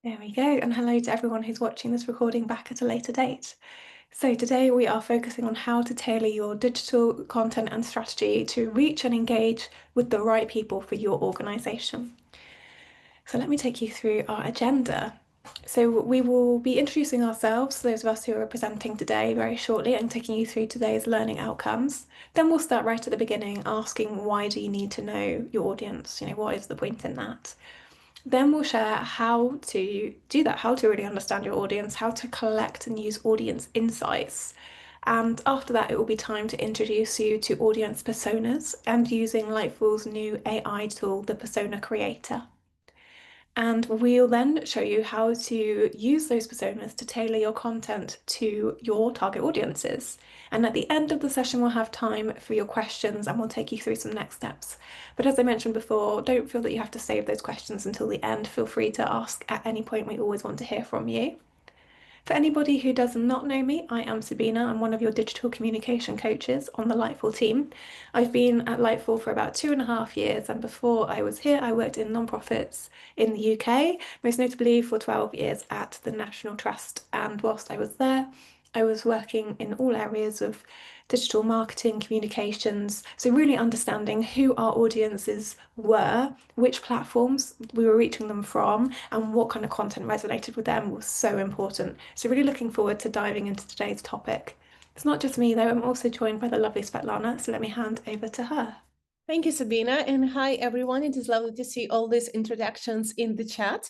There we go, and hello to everyone who's watching this recording back at a later date. So today we are focusing on how to tailor your digital content and strategy to reach and engage with the right people for your organisation. So let me take you through our agenda. So we will be introducing ourselves, those of us who are presenting today, very shortly, and taking you through today's learning outcomes. Then we'll start right at the beginning, asking why do you need to know your audience? What is the point in that? Then we'll share how to do that, how to really understand your audience, how to collect and use audience insights. And after that, it will be time to introduce you to audience personas and using Lightful's new AI tool, the Persona Creator. And we'll then show you how to use those personas to tailor your content to your target audiences. And at the end of the session, we'll have time for your questions and we'll take you through some next steps. But as I mentioned before, don't feel that you have to save those questions until the end. Feel free to ask at any point. We always want to hear from you. For anybody who does not know me, I am Sabina. I'm one of your digital communication coaches on the Lightful team. I've been at Lightful for about 2.5 years, and before I was here, I worked in nonprofits in the UK, most notably for 12 years at the National Trust. And whilst I was there, I was working in all areas of digital marketing, communications, so really understanding who our audiences were, which platforms we were reaching them from, and what kind of content resonated with them was so important. So really looking forward to diving into today's topic. It's not just me though, I'm also joined by the lovely Svetlana, so let me hand over to her. Thank you, Sabina, and hi, everyone. It is lovely to see all these introductions in the chat.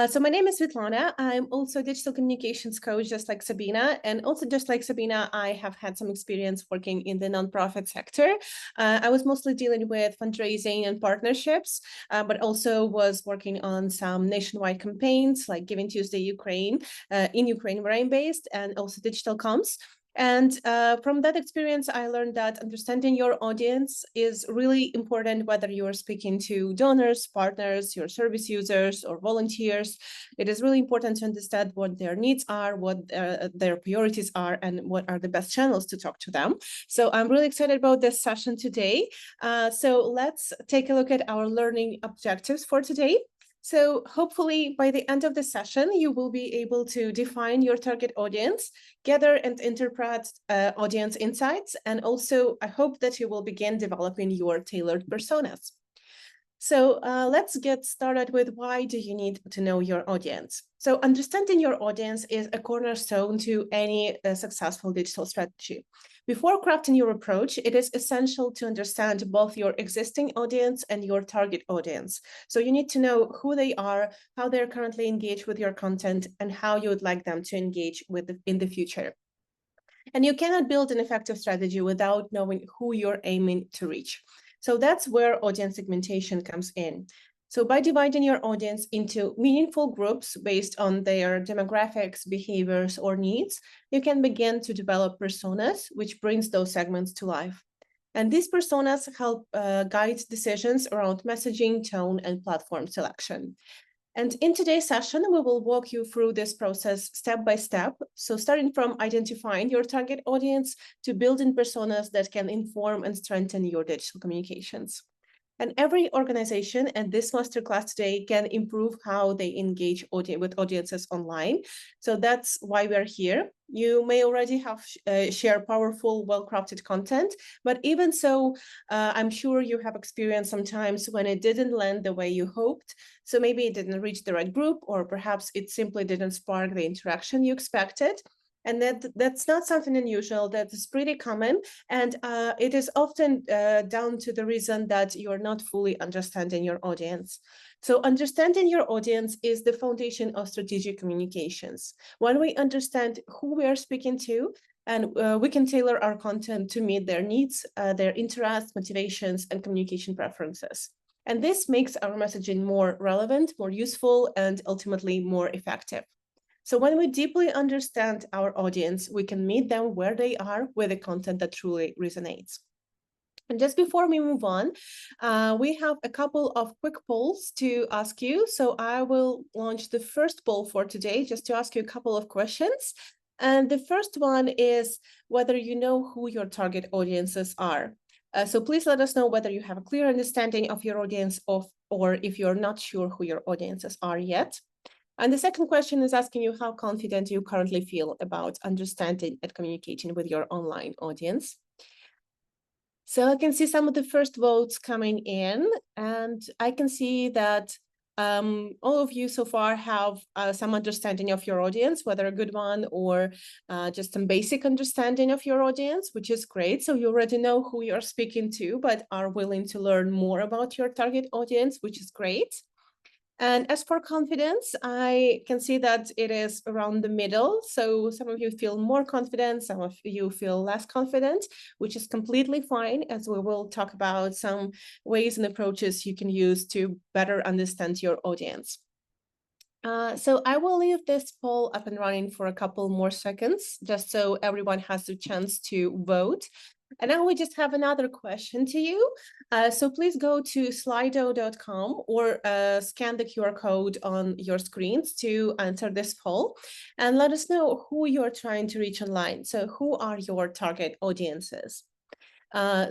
So my name is Svetlana. I'm also a digital communications coach, just like Sabina. And also just like Sabina, I have had some experience working in the nonprofit sector. I was mostly dealing with fundraising and partnerships, but also was working on some nationwide campaigns like Giving Tuesday Ukraine, in Ukraine where I'm based, and also digital comms. And from that experience, I learned that understanding your audience is really important, whether you are speaking to donors, partners, your service users, or volunteers. It is really important to understand what their needs are, what their priorities are, and what are the best channels to talk to them. So I'm really excited about this session today. So let's take a look at our learning objectives for today. So hopefully by the end of the session, you will be able to define your target audience, gather and interpret audience insights, and also I hope that you will begin developing your tailored personas. So let's get started with why do you need to know your audience? So understanding your audience is a cornerstone to any successful digital strategy. Before crafting your approach, it is essential to understand both your existing audience and your target audience. So you need to know who they are, how they're currently engaged with your content, and how you would like them to engage with in the future. And you cannot build an effective strategy without knowing who you're aiming to reach. So that's where audience segmentation comes in. So by dividing your audience into meaningful groups based on their demographics, behaviors, or needs, you can begin to develop personas, which brings those segments to life. And these personas help guide decisions around messaging, tone, and platform selection. And in today's session, we will walk you through this process step by step. So starting from identifying your target audience to building personas that can inform and strengthen your digital communications. And every organization and this masterclass today can improve how they engage with audiences online. So that's why we're here. You may already have shared powerful, well-crafted content, but even so, I'm sure you have experienced sometimes when it didn't land the way you hoped. So maybe it didn't reach the right group, or perhaps it simply didn't spark the interaction you expected. And that's not something unusual. That is pretty common. And it is often down to the reason that you're not fully understanding your audience. So understanding your audience is the foundation of strategic communications. When we understand who we are speaking to, and we can tailor our content to meet their needs, their interests, motivations, and communication preferences. And this makes our messaging more relevant, more useful, and ultimately more effective. So when we deeply understand our audience, we can meet them where they are with the content that truly resonates. And just before we move on, we have a couple of quick polls to ask you. So I will launch the first poll for today, just to ask you a couple of questions. And the first one is whether you know who your target audiences are. So please let us know whether you have a clear understanding of your audience or if you're not sure who your audiences are yet. And the second question is asking you how confident you currently feel about understanding and communicating with your online audience. So I can see some of the first votes coming in, and I can see that all of you so far have some understanding of your audience, whether a good one or just some basic understanding of your audience, which is great. So you already know who you're speaking to, but are willing to learn more about your target audience, which is great. And as for confidence, I can see that it is around the middle. So some of you feel more confident, some of you feel less confident, which is completely fine, as we will talk about some ways and approaches you can use to better understand your audience. So I will leave this poll up and running for a couple more seconds, just so everyone has a chance to vote. And now we just have another question to you. So please go to slido.com or scan the QR code on your screens to answer this poll and let us know who you're trying to reach online. So who are your target audiences?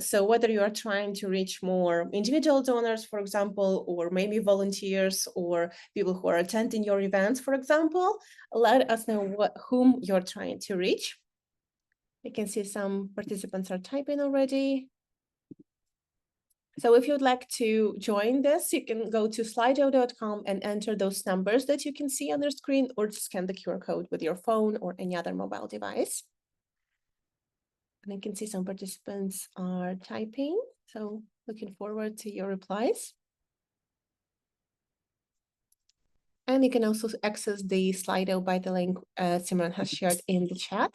So whether you are trying to reach more individual donors, for example, or maybe volunteers or people who are attending your events, for example, let us know whom you're trying to reach. I can see some participants are typing already. So if you'd like to join this, you can go to slido.com and enter those numbers that you can see on your screen, or just scan the QR code with your phone or any other mobile device. And I can see some participants are typing, so looking forward to your replies. And you can also access the Slido by the link Simran has shared in the chat.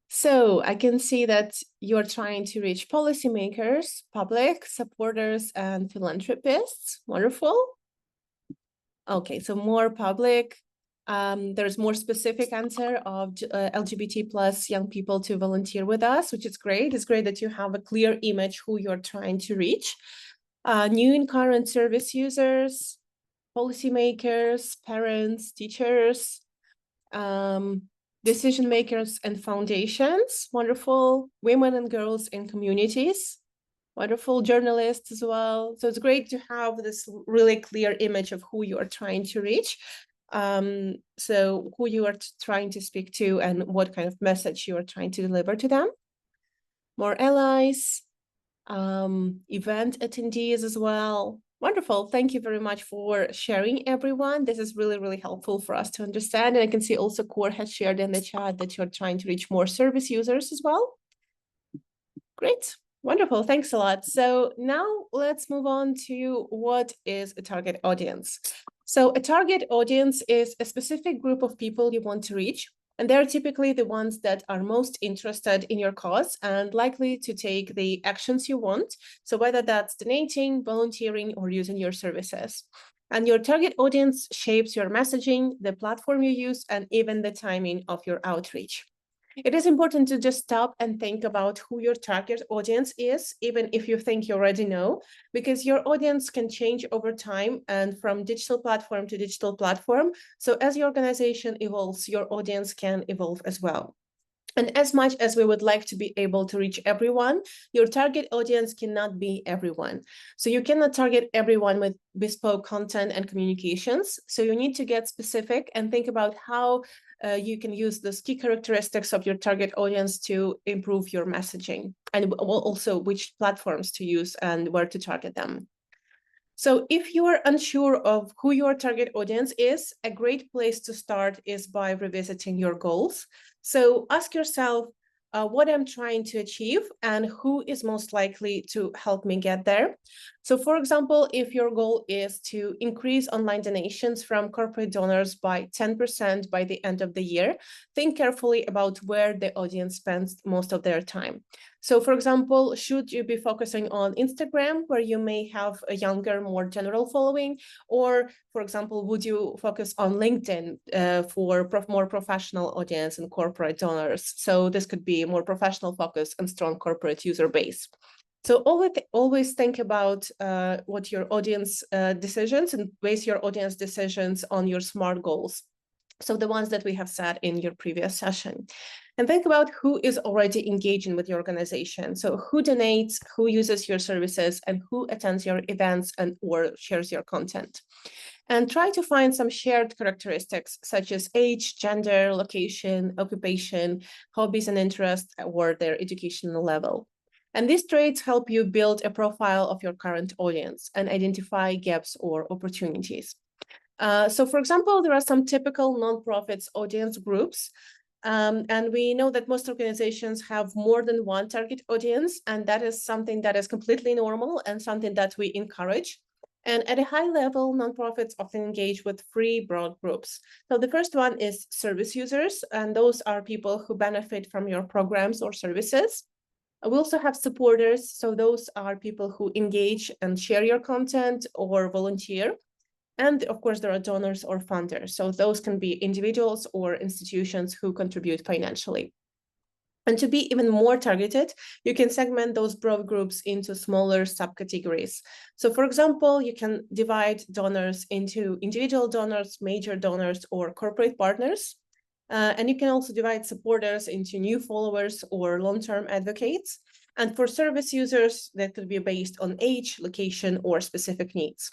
So I can see that you're trying to reach policymakers, public, supporters, and philanthropists. Wonderful. Okay, so more public. There's more specific answer of LGBT plus young people to volunteer with us, which is great. It's great that you have a clear image who you're trying to reach. New and current service users, policymakers, parents, teachers, decision makers and foundations, wonderful, women and girls in communities, wonderful, journalists as well. So it's great to have this really clear image of who you are trying to reach. So who you are trying to speak to and what kind of message you are trying to deliver to them. More allies, event attendees as well. Wonderful. Thank you very much for sharing, everyone. This is really, really helpful for us to understand. And I can see also Core has shared in the chat that you're trying to reach more service users as well. Great. Wonderful. Thanks a lot. So now let's move on to what is a target audience. So a target audience is a specific group of people you want to reach. And they're typically the ones that are most interested in your cause and likely to take the actions you want. So whether that's donating, volunteering, or using your services. And your target audience shapes your messaging, the platform you use, and even the timing of your outreach. It is important to just stop and think about who your target audience is, even if you think you already know, because your audience can change over time and from digital platform to digital platform. So as your organization evolves, your audience can evolve as well. And as much as we would like to be able to reach everyone, your target audience cannot be everyone. So you cannot target everyone with bespoke content and communications. So you need to get specific and think about how you can use those key characteristics of your target audience to improve your messaging, and also which platforms to use and where to target them. So if you are unsure of who your target audience is, a great place to start is by revisiting your goals. So ask yourself what I'm trying to achieve and who is most likely to help me get there. So for example, if your goal is to increase online donations from corporate donors by 10% by the end of the year, think carefully about where the audience spends most of their time. So for example, should you be focusing on Instagram, where you may have a younger, more general following? Or for example, would you focus on LinkedIn for more professional audience and corporate donors? So this could be a more professional focus and strong corporate user base. So always think about what your audience decisions and base your audience decisions on your SMART goals. So the ones that we have said in your previous session. And think about who is already engaging with your organization. So who donates, who uses your services, and who attends your events and or shares your content. And try to find some shared characteristics such as age, gender, location, occupation, hobbies and interests, or their educational level. And these traits help you build a profile of your current audience and identify gaps or opportunities. So for example, there are some typical nonprofits audience groups. And we know that most organizations have more than one target audience, and that is something that is completely normal and something that we encourage. And at a high level, nonprofits often engage with three broad groups. So the first one is service users, and those are people who benefit from your programs or services. We also have supporters, so those are people who engage and share your content or volunteer. And of course, there are donors or funders. So those can be individuals or institutions who contribute financially. And to be even more targeted, you can segment those broad groups into smaller subcategories. So for example, you can divide donors into individual donors, major donors, or corporate partners. And you can also divide supporters into new followers or long-term advocates. And for service users, that could be based on age, location, or specific needs.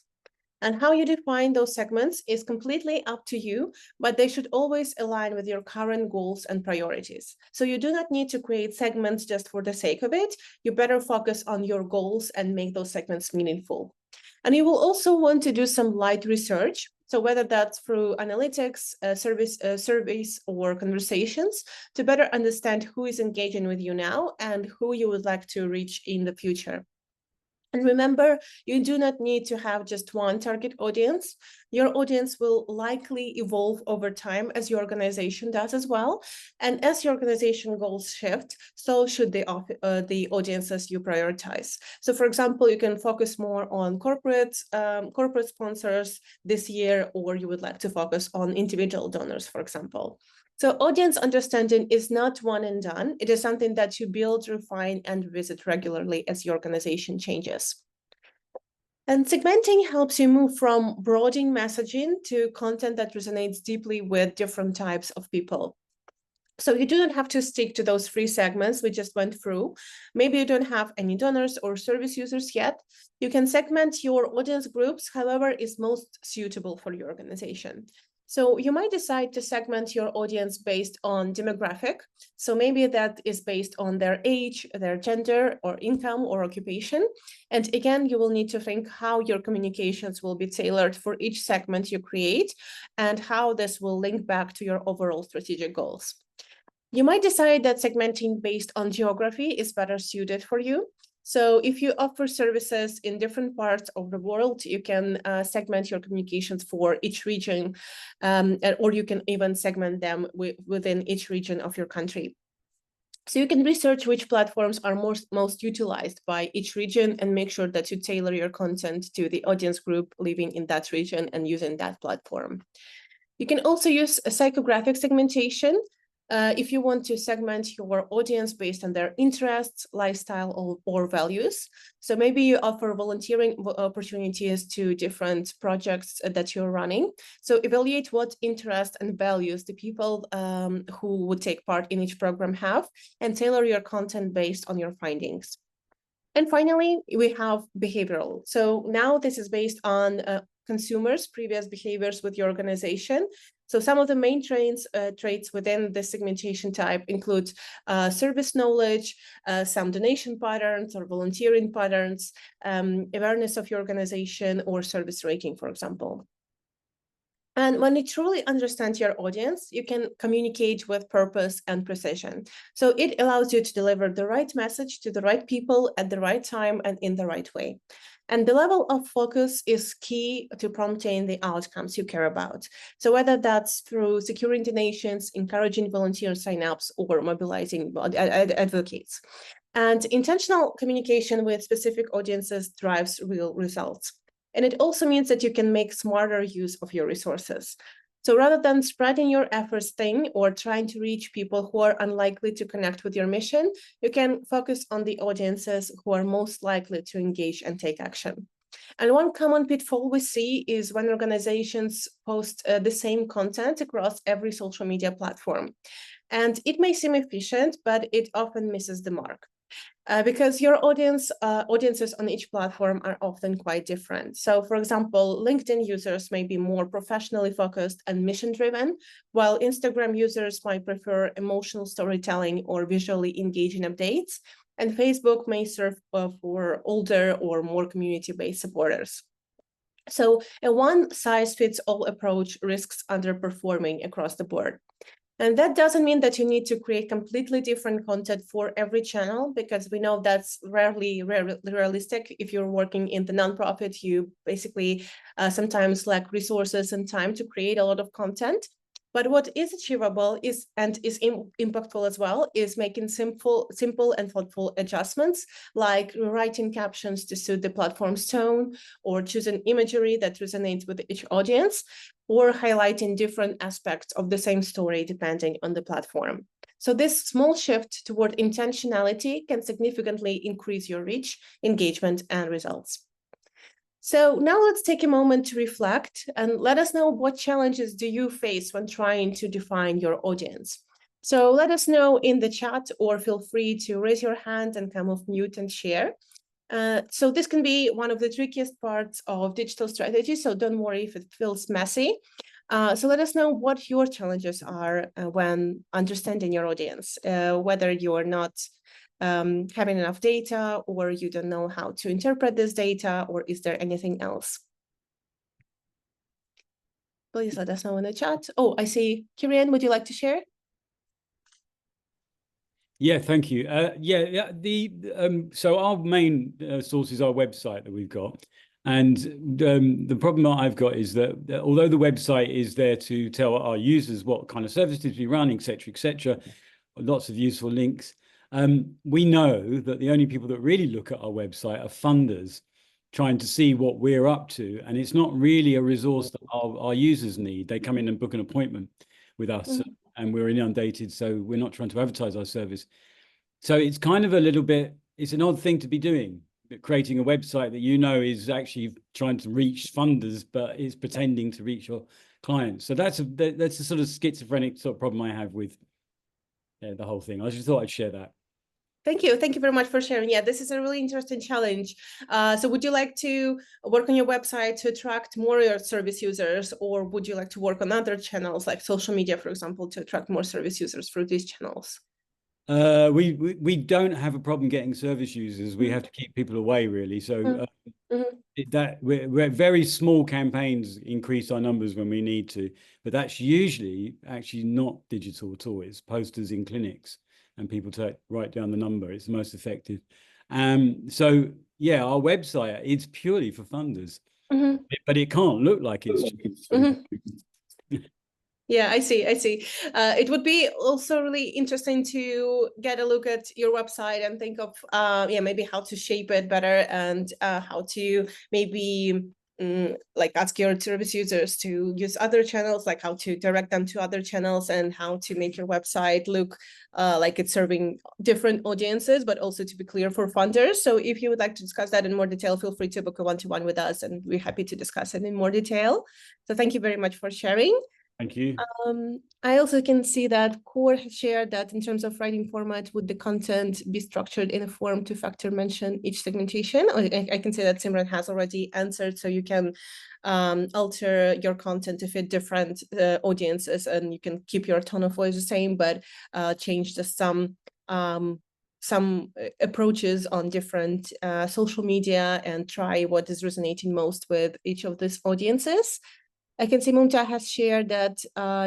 And how you define those segments is completely up to you, but they should always align with your current goals and priorities. So you do not need to create segments just for the sake of it. You better focus on your goals and make those segments meaningful. And you will also want to do some light research. So whether that's through analytics, surveys, or conversations, to better understand who is engaging with you now and who you would like to reach in the future. And remember, you do not need to have just one target audience. Your audience will likely evolve over time as your organization does as well. And as your organization goals shift, so should the audiences you prioritize. So for example, you can focus more on corporate sponsors this year, or you would like to focus on individual donors, for example. So audience understanding is not one and done. It is something that you build, refine, and visit regularly as your organization changes. And segmenting helps you move from broadening messaging to content that resonates deeply with different types of people. So you do not have to stick to those three segments we just went through. Maybe you don't have any donors or service users yet. You can segment your audience groups, however is most suitable for your organization. So you might decide to segment your audience based on demographic. So maybe that is based on their age, their gender, or income or occupation. And again, you will need to think how your communications will be tailored for each segment you create and how this will link back to your overall strategic goals. You might decide that segmenting based on geography is better suited for you. So if you offer services in different parts of the world, you can segment your communications for each region, or you can even segment them within each region of your country. So you can research which platforms are most utilized by each region and make sure that you tailor your content to the audience group living in that region and using that platform. You can also use a psychographic segmentation if you want to segment your audience based on their interests, lifestyle, or values. So maybe you offer volunteering opportunities to different projects that you're running. So evaluate what interests and values the people who would take part in each program have, and tailor your content based on your findings. And finally, we have behavioral. So now this is based on consumers' previous behaviors with your organization. So some of the main traits within this segmentation type include service knowledge, some donation patterns or volunteering patterns, awareness of your organization, or service rating, for example. And when you truly understand your audience, you can communicate with purpose and precision. So it allows you to deliver the right message to the right people at the right time and in the right way. And the level of focus is key to prompting the outcomes you care about. So whether that's through securing donations, encouraging volunteer signups, or mobilizing advocates. And intentional communication with specific audiences drives real results. And it also means that you can make smarter use of your resources. So rather than spreading your efforts thin or trying to reach people who are unlikely to connect with your mission, you can focus on the audiences who are most likely to engage and take action. And one common pitfall we see is when organizations post the same content across every social media platform. And it may seem efficient, but it often misses the mark. Because your audiences on each platform are often quite different. So, for example, LinkedIn users may be more professionally focused and mission-driven, while Instagram users might prefer emotional storytelling or visually engaging updates. And Facebook may serve for older or more community-based supporters. So a one-size-fits-all approach risks underperforming across the board. And that doesn't mean that you need to create completely different content for every channel, because we know that's rarely realistic. If you're working in the nonprofit, you basically sometimes lack resources and time to create a lot of content. But what is achievable is impactful as well is making simple and thoughtful adjustments, like writing captions to suit the platform's tone, or choosing imagery that resonates with each audience, or highlighting different aspects of the same story depending on the platform. So this small shift toward intentionality can significantly increase your reach, engagement, and results. So now let's take a moment to reflect and let us know, what challenges do you face when trying to define your audience? So let us know in the chat, or feel free to raise your hand and come off mute and share. So this can be one of the trickiest parts of digital strategy, so don't worry if it feels messy. So let us know what your challenges are when understanding your audience, whether you're not having enough data, or you don't know how to interpret this data, or is there anything else? Please let us know in the chat. Oh, I see. Kirian, would you like to share? Yeah, thank you. So our main source is our website that we've got. And the problem that I've got is that although the website is there to tell our users what kind of services we run, et cetera, lots of useful links, we know that the only people that really look at our website are funders trying to see what we're up to. And it's not really a resource that our users need. They come in and book an appointment with us, and we're inundated, so we're not trying to advertise our service. So it's kind of a little bit, it's an odd thing to be doing, creating a website that you know is actually trying to reach funders, but it's pretending to reach your clients. So that's a sort of schizophrenic sort of problem I have with the whole thing. I just thought I'd share that. Thank you. Thank you very much for sharing. Yeah, this is a really interesting challenge. So would you like to work on your website to attract more your service users, or would you like to work on other channels like social media, for example, to attract more service users through these channels? We don't have a problem getting service users. We have to keep people away, really. So we're very small campaigns increase our numbers when we need to, but that's usually actually not digital at all. It's posters in clinics, and people write down the number. It's the most effective. So yeah, our website is purely for funders, but it can't look like it's. Yeah, I see. It would be also really interesting to get a look at your website and think of maybe how to shape it better, and how to maybe like ask your service users to use other channels, like how to direct them to other channels, and how to make your website look like it's serving different audiences, but also to be clear for funders. So if you would like to discuss that in more detail, feel free to book a one-to-one with us, and we're happy to discuss it in more detail. So thank you very much for sharing. Thank you. I also can see that Core has shared that in terms of writing format, would the content be structured in a form to factor mention each segmentation? I can say that Simran has already answered, so you can alter your content to fit different audiences, and you can keep your tone of voice the same, but change just some approaches on different social media, and try what is resonating most with each of these audiences. I can see Mumta has shared that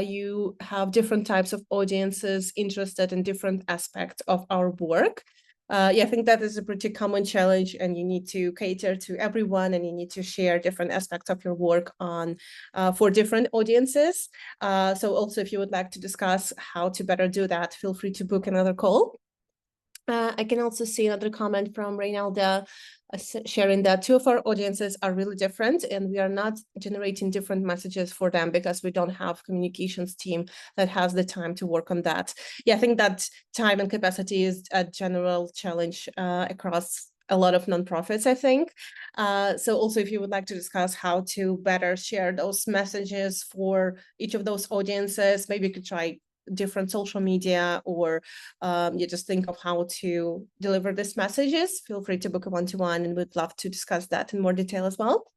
you have different types of audiences interested in different aspects of our work. I think that is a pretty common challenge, and you need to cater to everyone, and you need to share different aspects of your work on for different audiences. So also, if you would like to discuss how to better do that, feel free to book another call. I can also see another comment from Reynalda sharing that two of our audiences are really different, and we are not generating different messages for them because we don't have communications team that has the time to work on that. Yeah, I think that time and capacity is a general challenge across a lot of nonprofits, I think. So also if you would like to discuss how to better share those messages for each of those audiences, maybe you could try different social media, or you just think of how to deliver these messages, feel free to book a one-to-one, and we'd love to discuss that in more detail as well.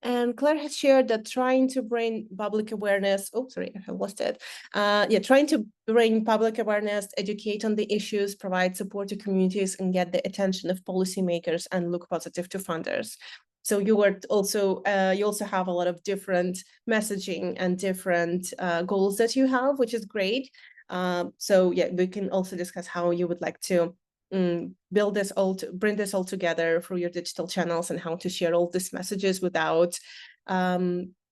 And Claire has shared that trying to bring public awareness, oh, sorry, I have lost it. Trying to bring public awareness, educate on the issues, provide support to communities, and get the attention of policymakers and look positive to funders. So you also have a lot of different messaging and different goals that you have, which is great. So yeah, we can also discuss how you would like to bring this all together through your digital channels, and how to share all these messages without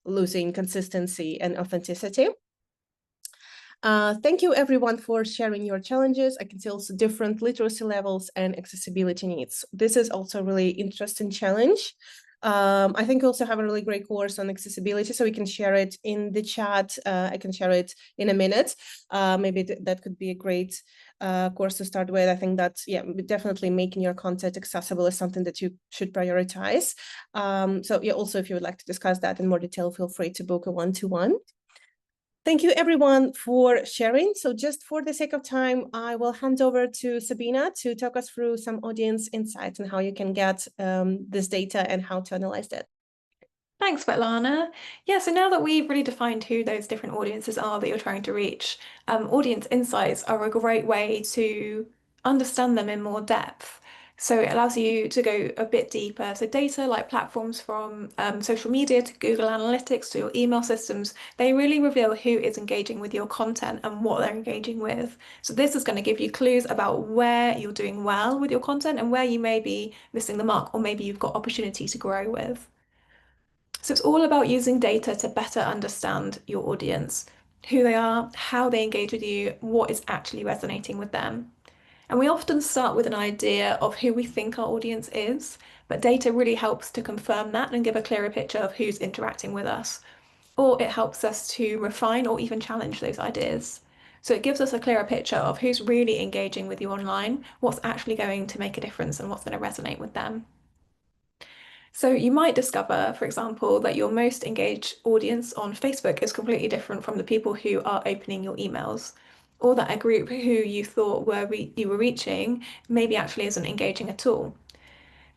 losing consistency and authenticity. Thank you everyone for sharing your challenges. I can see also different literacy levels and accessibility needs. This is also a really interesting challenge. I think we also have a really great course on accessibility, so we can share it in the chat. I can share it in a minute. Maybe that could be a great course to start with. I think that, yeah, definitely making your content accessible is something that you should prioritize. So yeah, also if you would like to discuss that in more detail, feel free to book a one-to-one. Thank you everyone for sharing. So just for the sake of time, I will hand over to Sabina to talk us through some audience insights and how you can get this data and how to analyze it. Thanks, Svetlana. Yeah, so now that we've really defined who those different audiences are that you're trying to reach, audience insights are a great way to understand them in more depth. So it allows you to go a bit deeper. So data like platforms from social media to Google Analytics to your email systems, they really reveal who is engaging with your content and what they're engaging with. So this is going to give you clues about where you're doing well with your content and where you may be missing the mark, or maybe you've got opportunity to grow with. So it's all about using data to better understand your audience, who they are, how they engage with you, what is actually resonating with them. And we often start with an idea of who we think our audience is, but data really helps to confirm that and give a clearer picture of who's interacting with us. Or it helps us to refine or even challenge those ideas. So it gives us a clearer picture of who's really engaging with you online, what's actually going to make a difference, and what's going to resonate with them. So you might discover, for example, that your most engaged audience on Facebook is completely different from the people who are opening your emails, or that a group who you thought you were reaching maybe actually isn't engaging at all.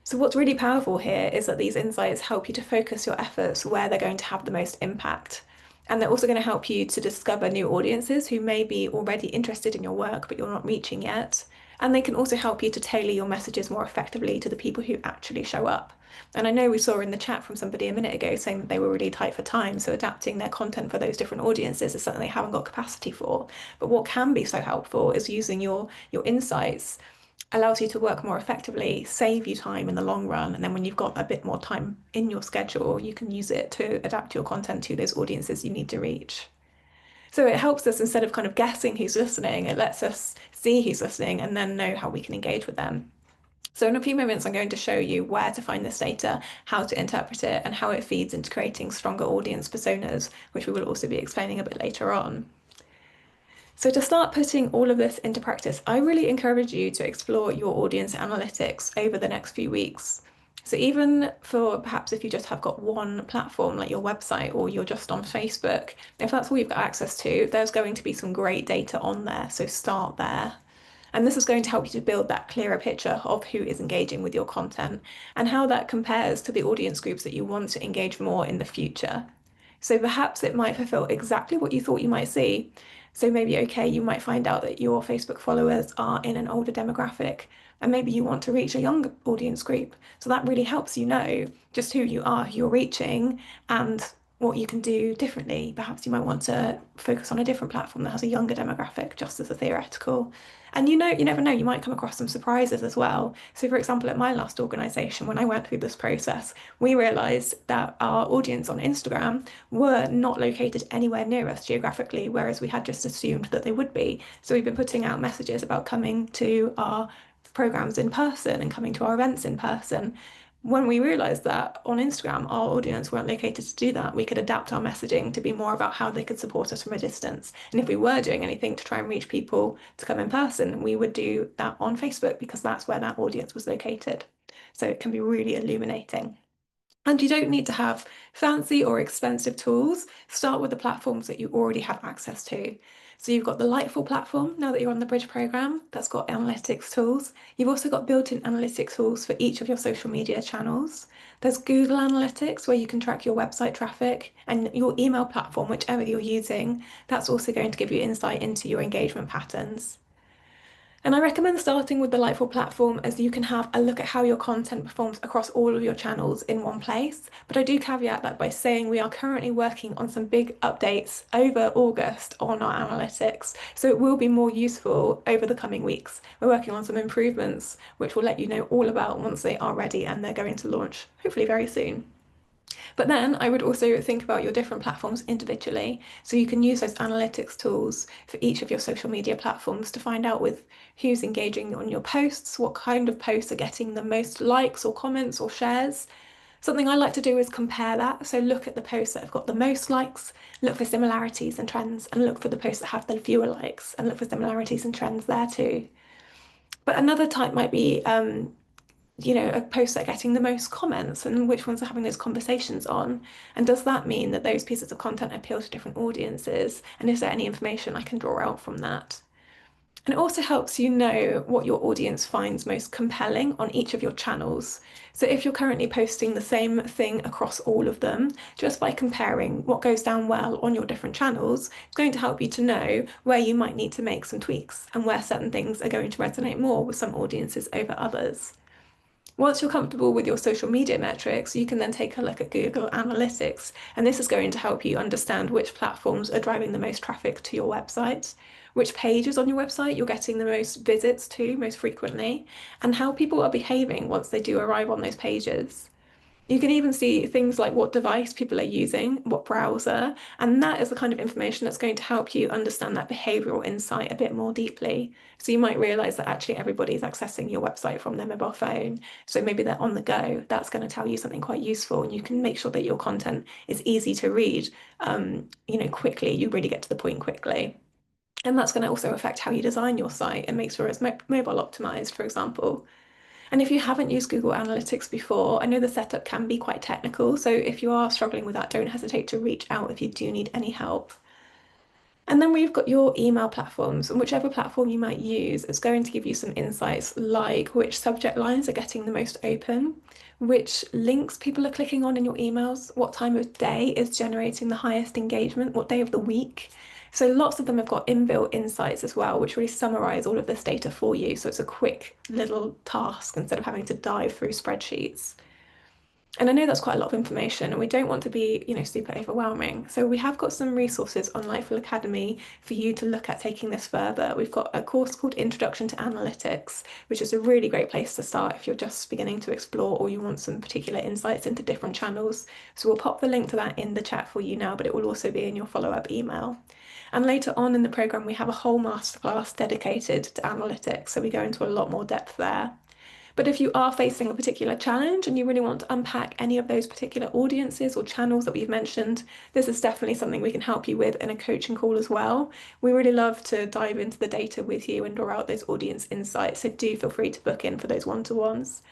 So what's really powerful here is that these insights help you to focus your efforts where they're going to have the most impact. And they're also going to help you to discover new audiences who may be already interested in your work, but you're not reaching yet. And they can also help you to tailor your messages more effectively to the people who actually show up. And I know we saw in the chat from somebody a minute ago saying that they were really tight for time, so adapting their content for those different audiences is something they haven't got capacity for. But what can be so helpful is using your insights allows you to work more effectively, save you time in the long run, and then when you've got a bit more time in your schedule, you can use it to adapt your content to those audiences you need to reach. So it helps us, instead of kind of guessing who's listening, it lets us see who's listening and then know how we can engage with them. So in a few moments, I'm going to show you where to find this data, how to interpret it, and how it feeds into creating stronger audience personas, which we will also be explaining a bit later on. So to start putting all of this into practice, I really encourage you to explore your audience analytics over the next few weeks. So even for perhaps if you just have got one platform like your website, or you're just on Facebook, if that's all you've got access to, there's going to be some great data on there. So start there. And this is going to help you to build that clearer picture of who is engaging with your content and how that compares to the audience groups that you want to engage more in the future. So perhaps it might fulfill exactly what you thought you might see. So maybe, okay, you might find out that your Facebook followers are in an older demographic, and maybe you want to reach a younger audience group. So that really helps you know just who you are, who you're reaching, and what you can do differently. Perhaps you might want to focus on a different platform that has a younger demographic, just as a theoretical. And you never know, you might come across some surprises as well. So for example, at my last organisation, when I went through this process, we realised that our audience on Instagram were not located anywhere near us geographically, whereas we had just assumed that they would be. So we've been putting out messages about coming to our programs in person and coming to our events in person. When we realised that on Instagram our audience weren't located to do that, we could adapt our messaging to be more about how they could support us from a distance. And if we were doing anything to try and reach people to come in person, we would do that on Facebook, because that's where that audience was located. So it can be really illuminating. And you don't need to have fancy or expensive tools. Start with the platforms that you already have access to. So you've got the Lightful platform, now that you're on the Bridge program, that's got analytics tools. You've also got built-in analytics tools for each of your social media channels. There's Google Analytics, where you can track your website traffic, and your email platform, whichever you're using, that's also going to give you insight into your engagement patterns. And I recommend starting with the Lightful platform, as you can have a look at how your content performs across all of your channels in one place. But I do caveat that by saying we are currently working on some big updates over August on our analytics, so it will be more useful over the coming weeks. We're working on some improvements, which we'll let you know all about once they are ready, and they're going to launch hopefully very soon. But then I would also think about your different platforms individually. So you can use those analytics tools for each of your social media platforms to find out with who's engaging on your posts, what kind of posts are getting the most likes or comments or shares. Something I like to do is compare that. So look at the posts that have got the most likes, look for similarities and trends, and look for the posts that have the fewer likes and look for similarities and trends there too. But another type might be a post that are getting the most comments and which ones are having those conversations on. And does that mean that those pieces of content appeal to different audiences? And is there any information I can draw out from that? And it also helps you know what your audience finds most compelling on each of your channels. So if you're currently posting the same thing across all of them, just by comparing what goes down well on your different channels, it's going to help you to know where you might need to make some tweaks and where certain things are going to resonate more with some audiences over others. Once you're comfortable with your social media metrics, you can then take a look at Google Analytics, and this is going to help you understand which platforms are driving the most traffic to your website, which pages on your website you're getting the most visits to most frequently, and how people are behaving once they do arrive on those pages. You can even see things like what device people are using, what browser, and that is the kind of information that's going to help you understand that behavioral insight a bit more deeply. So you might realize that actually everybody's accessing your website from their mobile phone. So maybe they're on the go. That's going to tell you something quite useful, and you can make sure that your content is easy to read, quickly. You really get to the point quickly. And that's going to also affect how you design your site and make sure it's mobile optimized, for example. And if you haven't used Google Analytics before, I know the setup can be quite technical. So if you are struggling with that, don't hesitate to reach out if you do need any help. And then we've got your email platforms, and whichever platform you might use, it's going to give you some insights like which subject lines are getting the most open, which links people are clicking on in your emails, what time of day is generating the highest engagement, what day of the week. So lots of them have got inbuilt insights as well, which really summarize all of this data for you. So it's a quick little task instead of having to dive through spreadsheets. And I know that's quite a lot of information, and we don't want to be, super overwhelming. So we have got some resources on Lightful Academy for you to look at taking this further. We've got a course called Introduction to Analytics, which is a really great place to start if you're just beginning to explore or you want some particular insights into different channels. So we'll pop the link to that in the chat for you now, but it will also be in your follow-up email. And later on in the program, we have a whole masterclass dedicated to analytics. So we go into a lot more depth there. But if you are facing a particular challenge and you really want to unpack any of those particular audiences or channels that we've mentioned, this is definitely something we can help you with in a coaching call as well. We really love to dive into the data with you and draw out those audience insights. So do feel free to book in for those one-to-ones.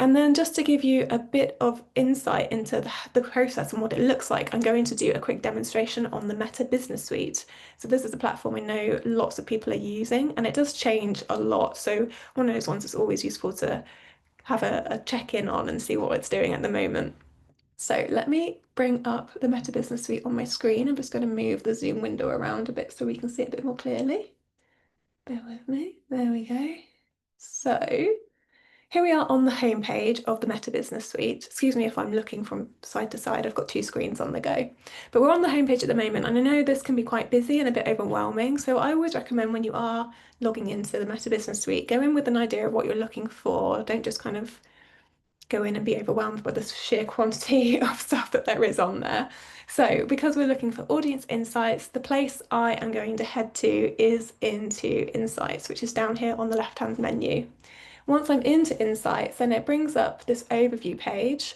And then just to give you a bit of insight into the process and what it looks like, I'm going to do a quick demonstration on the Meta Business Suite. So this is a platform I know lots of people are using, and it does change a lot. So one of those ones that's always useful to have a check-in on and see what it's doing at the moment. So let me bring up the Meta Business Suite on my screen. I'm just going to move the Zoom window around a bit so we can see it a bit more clearly. Bear with me. There we go. So here we are on the homepage of the Meta Business Suite. Excuse me if I'm looking from side to side, I've got two screens on the go. But we're on the homepage at the moment, and I know this can be quite busy and a bit overwhelming. So I always recommend when you are logging into the Meta Business Suite, go in with an idea of what you're looking for. Don't just kind of go in and be overwhelmed by the sheer quantity of stuff that there is on there. So because we're looking for audience insights, the place I am going to head to is into Insights, which is down here on the left-hand menu. Once I'm into Insights, then it brings up this overview page,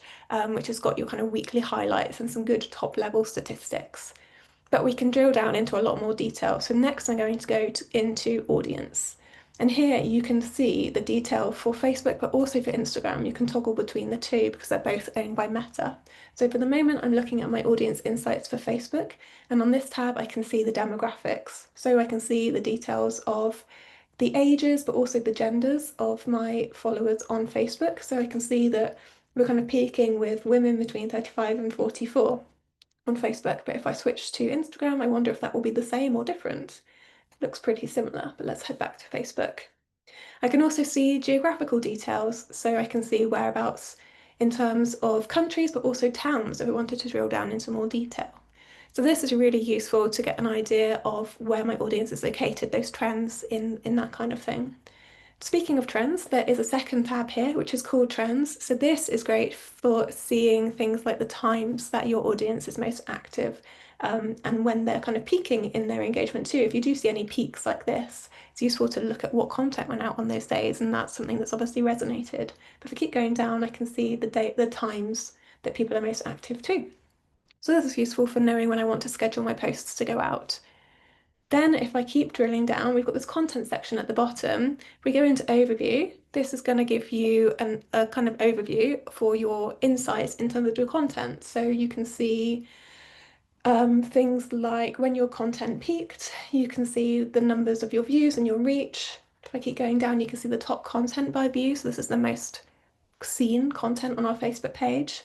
which has got your kind of weekly highlights and some good top level statistics. But we can drill down into a lot more detail. So next I'm going to go into audience. And here you can see the detail for Facebook, but also for Instagram. You can toggle between the two because they're both owned by Meta. So for the moment, I'm looking at my audience insights for Facebook. And on this tab, I can see the demographics. So I can see the details of the ages, but also the genders of my followers on Facebook. So I can see that we're kind of peaking with women between 35 and 44 on Facebook. But if I switch to Instagram, I wonder if that will be the same or different. Looks pretty similar, but let's head back to Facebook. I can also see geographical details, so I can see whereabouts in terms of countries, but also towns if we wanted to drill down into more detail. So this is really useful to get an idea of where my audience is located, those trends in that kind of thing. Speaking of trends, there is a second tab here, which is called Trends. So this is great for seeing things like the times that your audience is most active, and when they're kind of peaking in their engagement too. If you do see any peaks like this, it's useful to look at what content went out on those days, and that's something that's obviously resonated. But if I keep going down, I can see the times that people are most active too. So this is useful for knowing when I want to schedule my posts to go out. Then if I keep drilling down, we've got this content section at the bottom. If we go into overview, this is going to give you a kind of overview for your insights in terms of your content. So you can see things like when your content peaked, you can see the numbers of your views and your reach. If I keep going down, you can see the top content by view. So this is the most seen content on our Facebook page.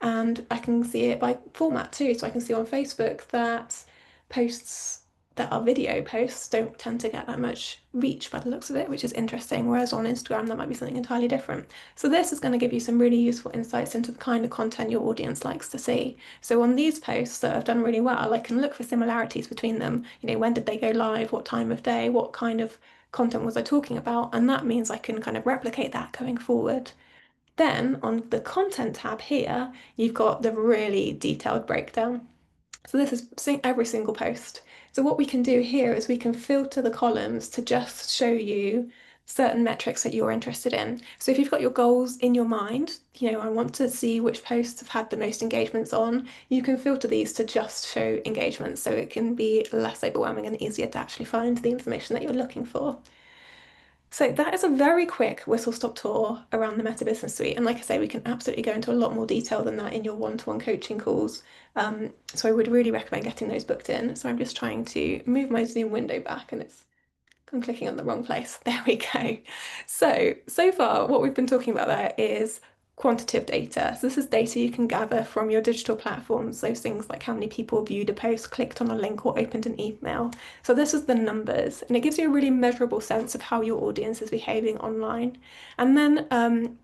And I can see it by format too. So I can see on Facebook that posts that are video posts don't tend to get that much reach by the looks of it, which is interesting. Whereas on Instagram, that might be something entirely different. So this is going to give you some really useful insights into the kind of content your audience likes to see. So on these posts that have done really well, I can look for similarities between them. You know, when did they go live? What time of day? What kind of content was I talking about? And that means I can kind of replicate that going forward. Then on the content tab here, you've got the really detailed breakdown. So this is every single post. So what we can do here is we can filter the columns to just show you certain metrics that you're interested in. So if you've got your goals in your mind, you know, I want to see which posts have had the most engagements on, you can filter these to just show engagements so it can be less overwhelming and easier to actually find the information that you're looking for. So that is a very quick whistle-stop tour around the Meta Business Suite. And like I say, we can absolutely go into a lot more detail than that in your one-to-one coaching calls. So I would really recommend getting those booked in. So I'm just trying to move my Zoom window back and I'm clicking on the wrong place. There we go. So far, what we've been talking about there is quantitative data. So this is data you can gather from your digital platforms. Those things like how many people viewed a post, clicked on a link, or opened an email. So this is the numbers, and it gives you a really measurable sense of how your audience is behaving online. And then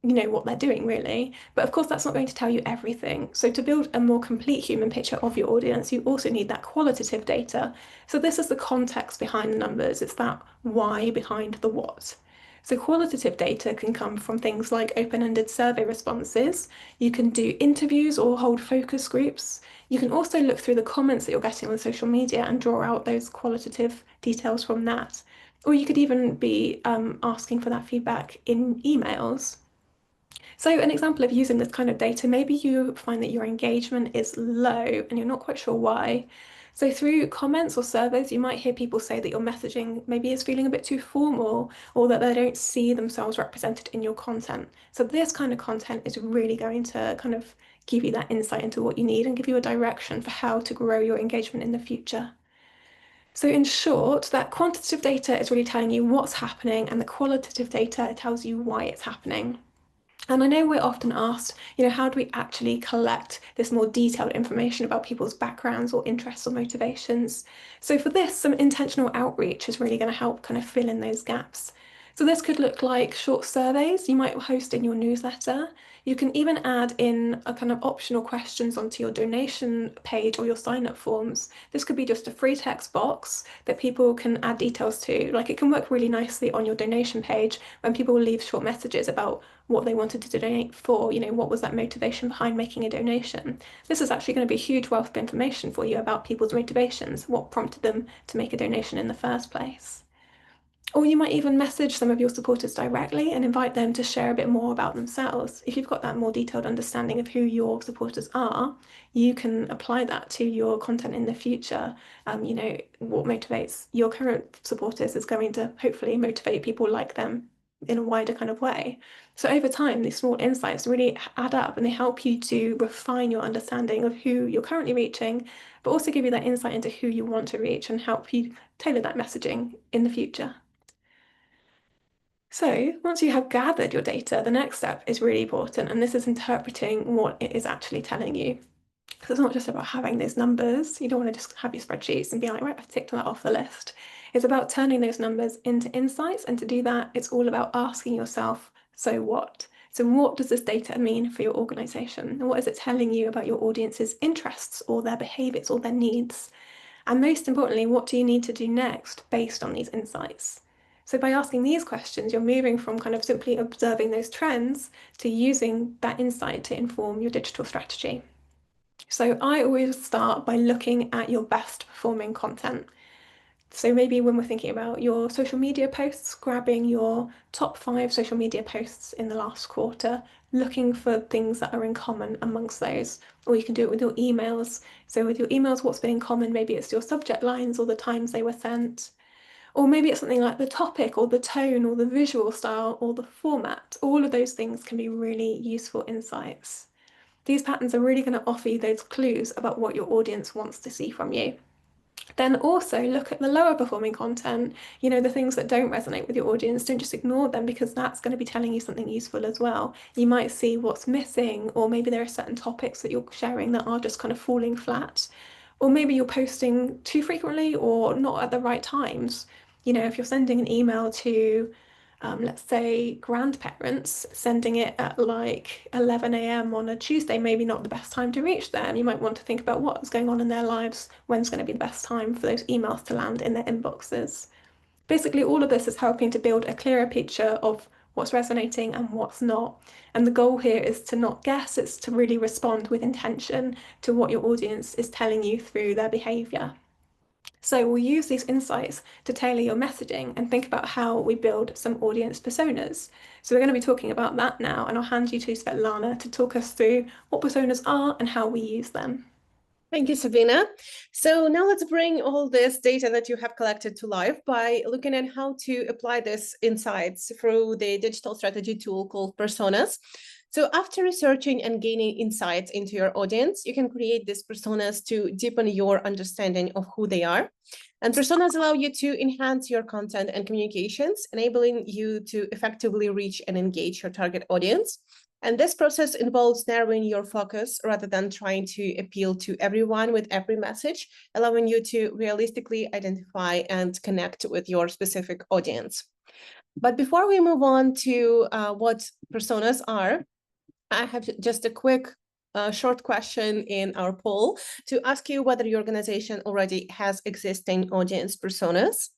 you know what they're doing really. But of course, that's not going to tell you everything. So to build a more complete human picture of your audience, you also need that qualitative data. So this is the context behind the numbers. It's that why behind the what. So qualitative data can come from things like open-ended survey responses. You can do interviews or hold focus groups. You can also look through the comments that you're getting on social media and draw out those qualitative details from that. Or you could even be asking for that feedback in emails. So an example of using this kind of data, maybe you find that your engagement is low and you're not quite sure why. So through comments or surveys, you might hear people say that your messaging maybe is feeling a bit too formal or that they don't see themselves represented in your content. So this kind of content is really going to kind of give you that insight into what you need and give you a direction for how to grow your engagement in the future. So in short, that quantitative data is really telling you what's happening, and the qualitative data tells you why it's happening. And I know we're often asked, you know, how do we actually collect this more detailed information about people's backgrounds or interests or motivations? So for this, some intentional outreach is really going to help kind of fill in those gaps. So this could look like short surveys you might host in your newsletter. You can even add in a kind of optional questions onto your donation page or your sign-up forms. This could be just a free text box that people can add details to. Like it can work really nicely on your donation page when people leave short messages about what they wanted to donate for, you know, what was that motivation behind making a donation. This is actually going to be a huge wealth of information for you about people's motivations, what prompted them to make a donation in the first place. Or you might even message some of your supporters directly and invite them to share a bit more about themselves. If you've got that more detailed understanding of who your supporters are, you can apply that to your content in the future. What motivates your current supporters is going to hopefully motivate people like them in a wider kind of way. So over time, these small insights really add up and they help you to refine your understanding of who you're currently reaching, but also give you that insight into who you want to reach and help you tailor that messaging in the future. So once you have gathered your data, the next step is really important, and this is interpreting what it is actually telling you. Because it's not just about having those numbers. You don't want to just have your spreadsheets and be like, right, I've ticked that off the list. It's about turning those numbers into insights, and to do that, it's all about asking yourself, so what? So what does this data mean for your organization? And what is it telling you about your audience's interests or their behaviors or their needs? And most importantly, what do you need to do next based on these insights? So by asking these questions, you're moving from kind of simply observing those trends to using that insight to inform your digital strategy. So I always start by looking at your best performing content. So maybe when we're thinking about your social media posts, grabbing your top 5 social media posts in the last quarter, looking for things that are in common amongst those. Or you can do it with your emails. So with your emails, what's been in common? Maybe it's your subject lines or the times they were sent. Or maybe it's something like the topic or the tone or the visual style or the format. All of those things can be really useful insights. These patterns are really going to offer you those clues about what your audience wants to see from you. Then also look at the lower performing content, the things that don't resonate with your audience. Don't just ignore them, because that's going to be telling you something useful as well. You might see what's missing, or maybe there are certain topics that you're sharing that are just kind of falling flat. Or maybe you're posting too frequently or not at the right times. If you're sending an email to let's say grandparents, sending it at like 11 a.m. on a Tuesday, maybe not the best time to reach them. You might want to think about what's going on in their lives, when's going to be the best time for those emails to land in their inboxes. Basically, all of this is helping to build a clearer picture of what's resonating and what's not. And the goal here is to not guess, it's to really respond with intention to what your audience is telling you through their behavior. So we'll use these insights to tailor your messaging and think about how we build some audience personas. So we're going to be talking about that now, and I'll hand you to Svetlana to talk us through what personas are and how we use them. Thank you, Sabina. So now let's bring all this data that you have collected to life by looking at how to apply this insights through the digital strategy tool called Personas. So after researching and gaining insights into your audience, you can create these personas to deepen your understanding of who they are. And personas allow you to enhance your content and communications, enabling you to effectively reach and engage your target audience. And this process involves narrowing your focus rather than trying to appeal to everyone with every message, allowing you to realistically identify and connect with your specific audience. But before we move on to what personas are, I have just a quick short question in our poll to ask you whether your organization already has existing audience personas.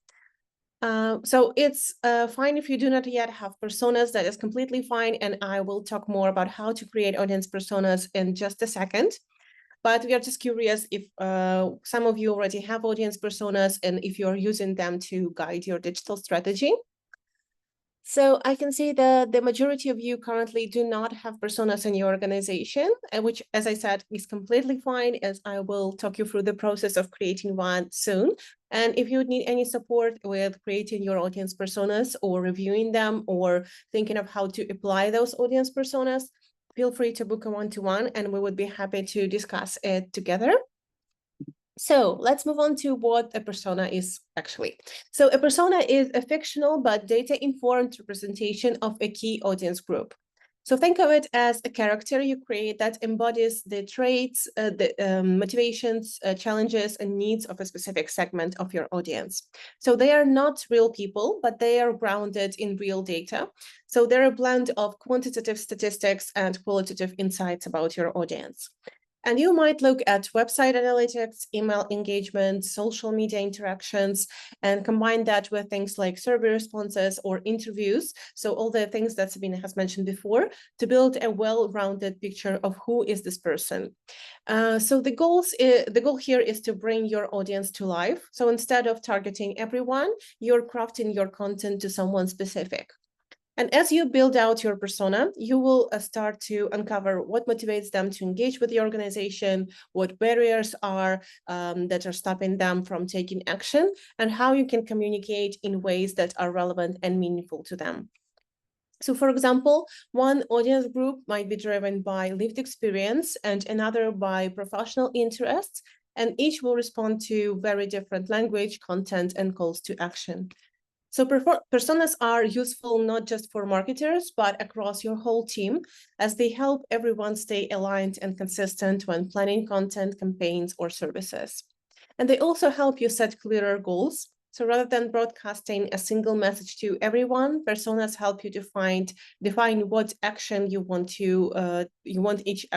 So it's fine if you do not yet have personas. That is completely fine. And I will talk more about how to create audience personas in just a second. But we are just curious if some of you already have audience personas and if you're using them to guide your digital strategy. So I can see that the majority of you currently do not have personas in your organization, which, as I said, is completely fine, as I will talk you through the process of creating one soon. And if you need any support with creating your audience personas or reviewing them or thinking of how to apply those audience personas, feel free to book a one-to-one and we would be happy to discuss it together. So let's move on to what a persona is actually. So a persona is a fictional but data-informed representation of a key audience group. So think of it as a character you create that embodies the traits, the motivations, challenges, and needs of a specific segment of your audience. So they are not real people, but they are grounded in real data. So they're a blend of quantitative statistics and qualitative insights about your audience. And you might look at website analytics, email engagement, social media interactions, and combine that with things like survey responses or interviews. So all the things that Sabina has mentioned before to build a well-rounded picture of who is this person. So the goal here is to bring your audience to life. So instead of targeting everyone, you're crafting your content to someone specific. And as you build out your persona, you will start to uncover what motivates them to engage with the organization, what barriers are that are stopping them from taking action, and how you can communicate in ways that are relevant and meaningful to them. So for example, one audience group might be driven by lived experience and another by professional interests, and each will respond to very different language, content, and calls to action. So personas are useful not just for marketers, but across your whole team, as they help everyone stay aligned and consistent when planning content, campaigns, or services. And they also help you set clearer goals. So rather than broadcasting a single message to everyone, personas help you define what action you want each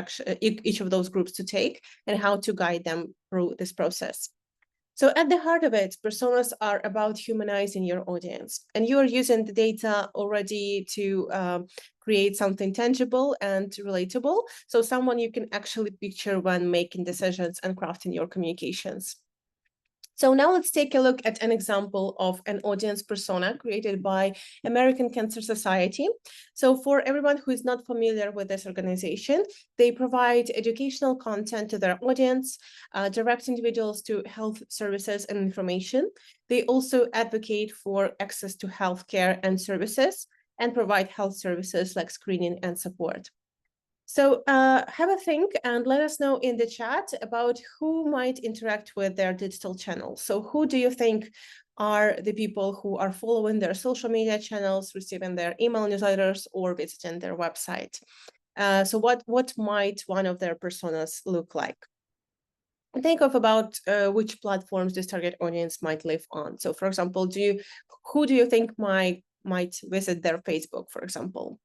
of those groups to take and how to guide them through this process. So at the heart of it, personas are about humanizing your audience, and you are using the data already to create something tangible and relatable. So someone you can actually picture when making decisions and crafting your communications. So now let's take a look at an example of an audience persona created by American Cancer Society. So for everyone who is not familiar with this organization, they provide educational content to their audience, direct individuals to health services and information. They also advocate for access to healthcare and services and provide health services like screening and support. So have a think and let us know in the chat about who might interact with their digital channels. So who do you think are the people who are following their social media channels, receiving their email newsletters, or visiting their website? So what might one of their personas look like? Think of about which platforms this target audience might live on. So for example, who do you think might visit their Facebook, for example?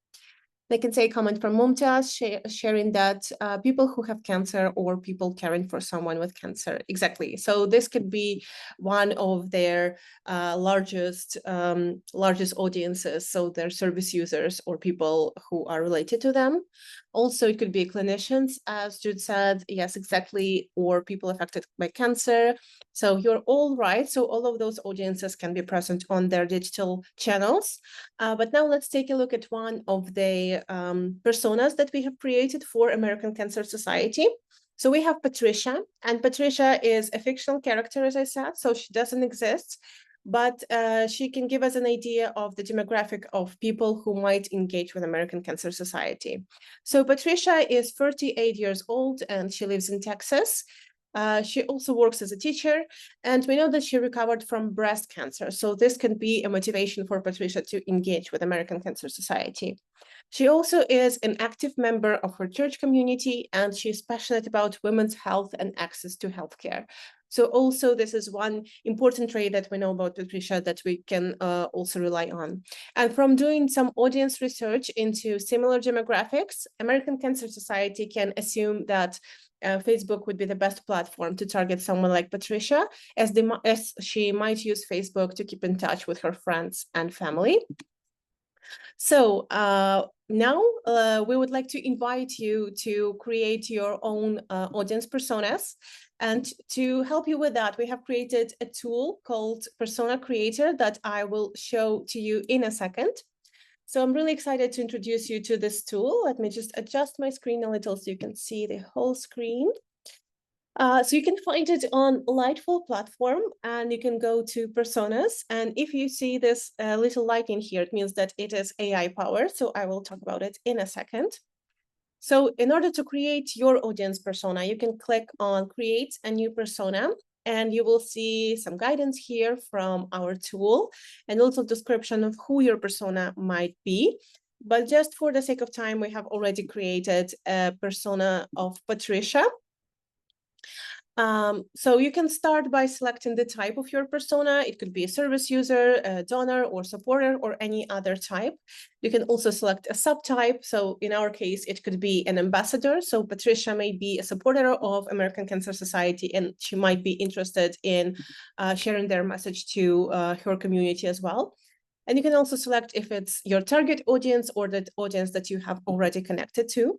They can say a comment from Mumtaz sharing that people who have cancer or people caring for someone with cancer. Exactly. So this could be one of their largest audiences. So their service users or people who are related to them. Also, it could be clinicians, as Jude said. Yes, exactly. Or people affected by cancer. So you're all right. So all of those audiences can be present on their digital channels. But now let's take a look at one of the personas that we have created for American Cancer Society. So we have Patricia, and Patricia is a fictional character, as I said, so she doesn't exist, but she can give us an idea of the demographic of people who might engage with American Cancer Society. So Patricia is 38 years old and she lives in Texas. She also works as a teacher, and we know that she recovered from breast cancer. So this can be a motivation for Patricia to engage with American Cancer Society. She also is an active member of her church community, and she's passionate about women's health and access to healthcare. So also this is one important trait that we know about Patricia that we can also rely on. And from doing some audience research into similar demographics, American Cancer Society can assume that Facebook would be the best platform to target someone like Patricia, as she might use Facebook to keep in touch with her friends and family. So now we would like to invite you to create your own audience personas. And to help you with that, we have created a tool called Persona Creator that I will show to you in a second. So I'm really excited to introduce you to this tool. Let me just adjust my screen a little so you can see the whole screen. So you can find it on Lightful platform, and you can go to personas. And if you see this little light in here, it means that it is AI powered. So I will talk about it in a second. So in order to create your audience persona, you can click on Create a New Persona, and you will see some guidance here from our tool and also description of who your persona might be. But just for the sake of time, we have already created a persona of Patricia. So you can start by selecting the type of your persona. It could be a service user, a donor, or supporter, or any other type. You can also select a subtype. So in our case, it could be an ambassador. So Patricia may be a supporter of American Cancer Society, and she might be interested in sharing their message to her community as well. And you can also select if it's your target audience or the audience that you have already connected to.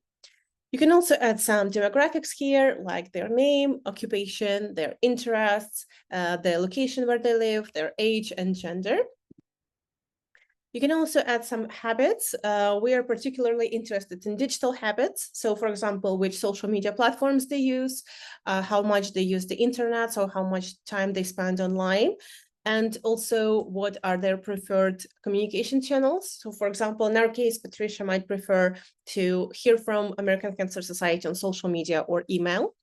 You can also add some demographics here, like their name, occupation, their interests, the location where they live, their age and gender. You can also add some habits. We are particularly interested in digital habits. So for example, which social media platforms they use, how much they use the internet, so how much time they spend online, and also what are their preferred communication channels. So for example, in our case, Patricia might prefer to hear from American Cancer Society on social media or email.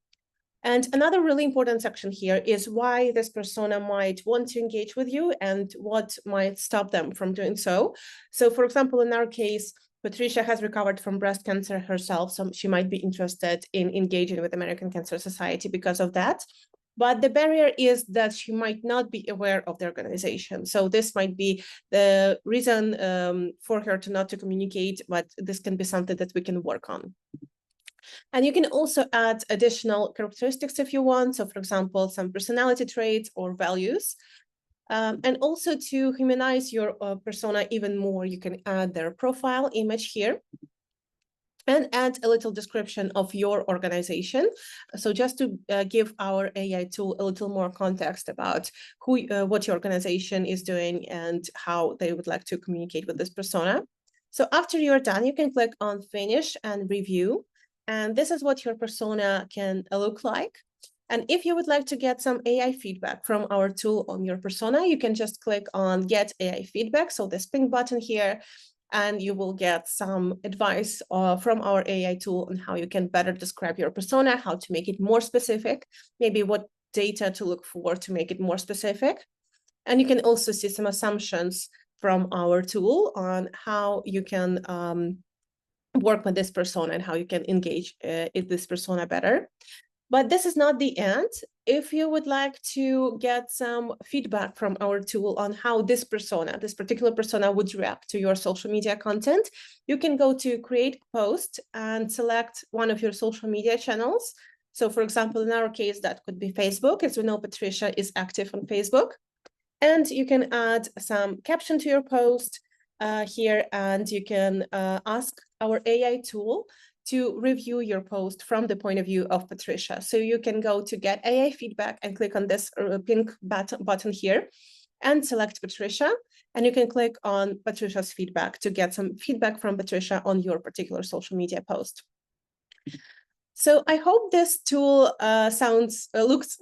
And another really important section here is why this persona might want to engage with you and what might stop them from doing so. So for example, in our case, Patricia has recovered from breast cancer herself, so she might be interested in engaging with American Cancer Society because of that. But the barrier is that she might not be aware of the organization. So this might be the reason for her to not to communicate, but this can be something that we can work on. And you can also add additional characteristics if you want. So for example, some personality traits or values. And also to humanize your persona even more, you can add their profile image here and add a little description of your organization. So just to give our AI tool a little more context about what your organization is doing and how they would like to communicate with this persona. So after you're done, you can click on Finish and Review. And this is what your persona can look like. And if you would like to get some AI feedback from our tool on your persona, you can just click on Get AI Feedback. So this pink button here, and you will get some advice from our AI tool on how you can better describe your persona, how to make it more specific, maybe what data to look for to make it more specific. And you can also see some assumptions from our tool on how you can work with this persona and how you can engage in this persona better. But this is not the end. If you would like to get some feedback from our tool on how this particular persona would react to your social media content, you can go to Create Post and select one of your social media channels. So for example, in our case, that could be Facebook. As we know, Patricia is active on Facebook. And you can add some caption to your post here, and you can ask our AI tool to review your post from the point of view of Patricia. So you can go to Get AI Feedback and click on this pink button here and select Patricia. And you can click on Patricia's feedback to get some feedback from Patricia on your particular social media post. So I hope this tool looks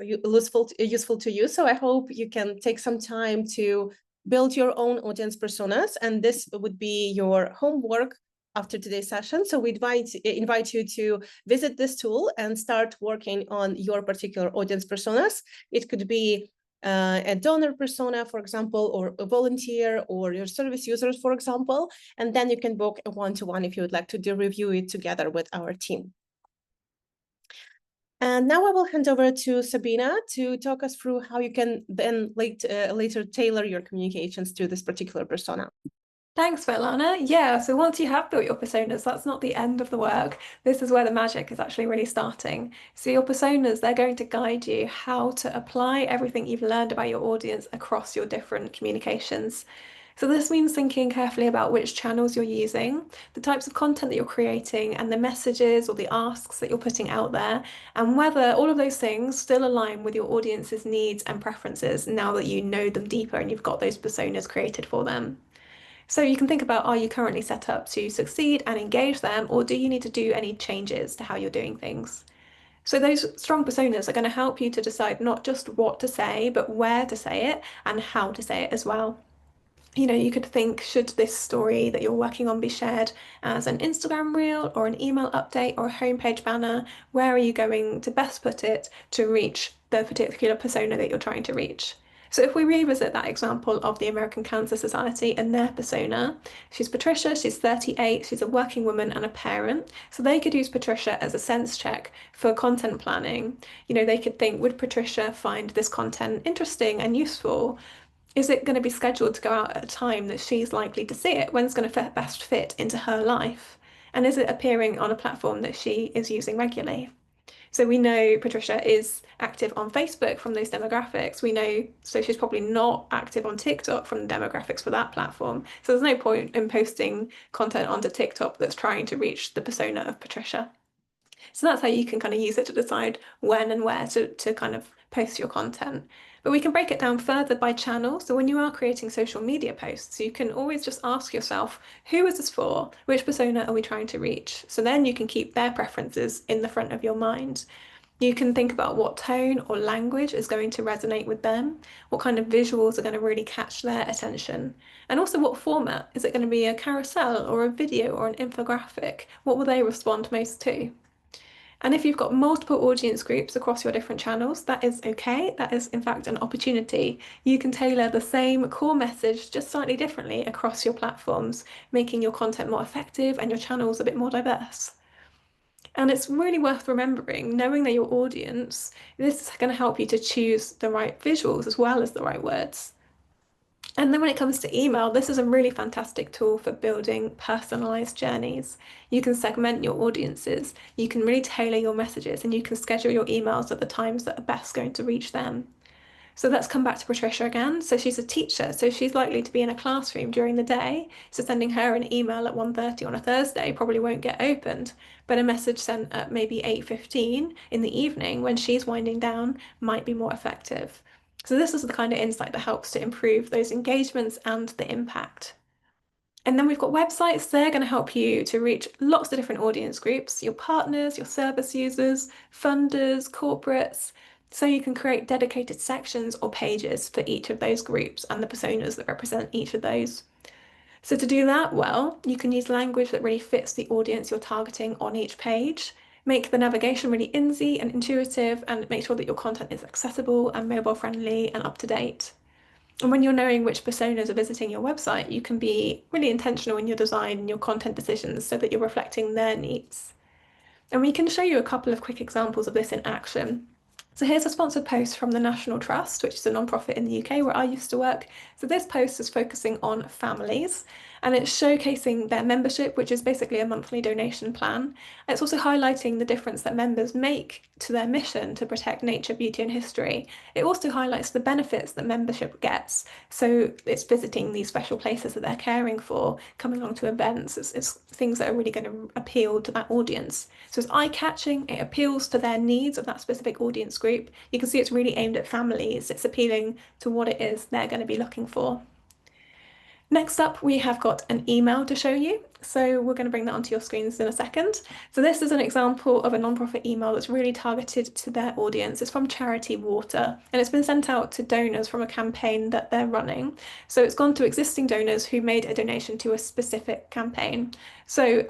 useful to you. So I hope you can take some time to build your own audience personas, and this would be your homework after today's session. So we invite you to visit this tool and start working on your particular audience personas. It could be a donor persona, for example, or a volunteer, or your service users, for example, and then you can book a one-to-one if you would like to review it together with our team. And now I will hand over to Sabina to talk us through how you can then later tailor your communications to this particular persona. Thanks, Svetlana. Yeah, so once you have built your personas, that's not the end of the work. This is where the magic is actually really starting. So your personas, they're going to guide you how to apply everything you've learned about your audience across your different communications. So this means thinking carefully about which channels you're using, the types of content that you're creating, and the messages or the asks that you're putting out there, and whether all of those things still align with your audience's needs and preferences now that you know them deeper and you've got those personas created for them. So you can think about, are you currently set up to succeed and engage them, or do you need to do any changes to how you're doing things? So those strong personas are going to help you to decide not just what to say, but where to say it and how to say it as well. You know, you could think, should this story that you're working on be shared as an Instagram reel or an email update or a homepage banner? Where are you going to best put it to reach the particular persona that you're trying to reach? So if we revisit that example of the American Cancer Society and their persona, she's Patricia, she's 38, she's a working woman and a parent. So they could use Patricia as a sense check for content planning. You know, they could think, would Patricia find this content interesting and useful? Is it going to be scheduled to go out at a time that she's likely to see it? When's going to best fit into her life? And is it appearing on a platform that she is using regularly? So we know Patricia is active on Facebook from those demographics. We know, so she's probably not active on TikTok from the demographics for that platform. So there's no point in posting content onto TikTok that's trying to reach the persona of Patricia. So that's how you can kind of use it to decide when and where to kind of post your content. But we can break it down further by channel. So when you are creating social media posts, you can always just ask yourself, who is this for? Which persona are we trying to reach? So then you can keep their preferences in the front of your mind. You can think about what tone or language is going to resonate with them, what kind of visuals are going to really catch their attention, and also what format. Is it going to be a carousel or a video or an infographic? What will they respond most to? And if you've got multiple audience groups across your different channels, that is okay. That is, in fact, an opportunity. You can tailor the same core message just slightly differently across your platforms, making your content more effective and your channels a bit more diverse. And it's really worth remembering, knowing that your audience, this is going to help you to choose the right visuals as well as the right words. And then when it comes to email, this is a really fantastic tool for building personalized journeys. You can segment your audiences, you can really tailor your messages, and you can schedule your emails at the times that are best going to reach them. So let's come back to Patricia again. So she's a teacher, so she's likely to be in a classroom during the day. So sending her an email at 1:30 on a Thursday probably won't get opened, but a message sent at maybe 8:15 in the evening when she's winding down might be more effective. So this is the kind of insight that helps to improve those engagements and the impact. And then we've got websites. They're going to help you to reach lots of different audience groups, your partners, your service users, funders, corporates. So you can create dedicated sections or pages for each of those groups and the personas that represent each of those. So to do that well, you can use language that really fits the audience you're targeting on each page. Make the navigation really easy and intuitive, and make sure that your content is accessible and mobile friendly and up to date. And when you're knowing which personas are visiting your website, you can be really intentional in your design and your content decisions so that you're reflecting their needs. And we can show you a couple of quick examples of this in action. So here's a sponsored post from the National Trust, which is a nonprofit in the UK where I used to work. So this post is focusing on families, and it's showcasing their membership, which is basically a monthly donation plan. It's also highlighting the difference that members make to their mission to protect nature, beauty and history. It also highlights the benefits that membership gets. So it's visiting these special places that they're caring for, coming along to events. It's things that are really going to appeal to that audience. So it's eye-catching, it appeals to their needs of that specific audience group. You can see it's really aimed at families. It's appealing to what it is they're going to be looking for. Next up, we have got an email to show you. So we're going to bring that onto your screens in a second. So this is an example of a nonprofit email that's really targeted to their audience. It's from Charity Water, and it's been sent out to donors from a campaign that they're running. So it's gone to existing donors who made a donation to a specific campaign. So